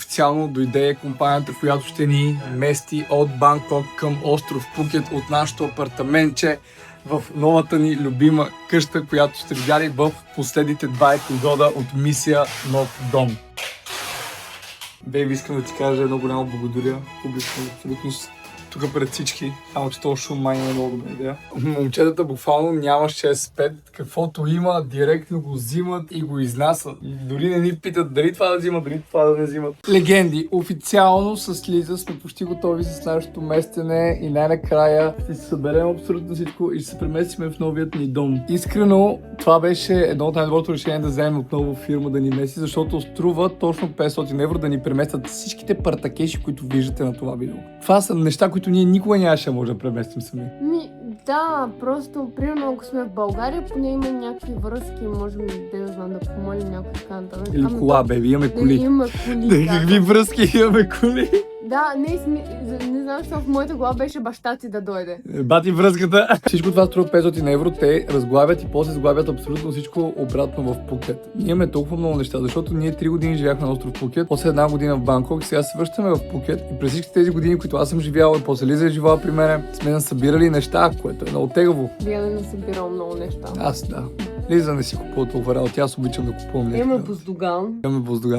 официално дойде компанията, която ще ни мести от Бангкок към остров Пукет от нашото апартаментче в новата ни любима къща, която сте видяли в последните 2 епизода от Мисия Нов дом. Бейби, искам да ти кажа едно голямо благодаря. Публично, абсолютно тук пред всички. Само че този шум май не е много добра идея. Момчетата буквално няма 6-5. Каквото има, директно го взимат и го изнасят. И дори не ни питат дали това да взимат, дали това да не взимат. Легенди, официално с Лиза сме почти готови с нашето местене и най-накрая ще се съберем абсолютно всичко и ще се преместим в новият ни дом. Искрено, това беше едно от най-доброто решение да вземем отново фирма да ни меси, защото струва точно 500 евро да ни преместят всичките партакеши, които виждате на това видео. Това са неща, които ние никога нямаше да може да преместим сами. Да, просто, примерно, ако сме в България, поне има някакви връзки, можем да знам, да помолим някой така нататък. Или кола, беби, имаме коли. Да, има коли, да. Какви връзки имаме коли? Да, не знам, защо в моята глава беше баща ти да дойде. Бати връзката. Всичко това струва 500 евро, те разглавят и после сглавят абсолютно всичко обратно в Пукет. Ние имаме толкова много неща, защото ние 3 години живяхме на остров Пукет, после 1 година в Бангкок, сега се връщаме в Пукет и през всички тези години, които аз съм живял и после Лиза е живяла при мен, сме насъбирали неща, което е много тегаво. Вие да не събирал много неща. Аз да. Лиза не си купува толкова работа, аз обичам да купувам неща. Имаме буздуган. Имаме буздуган.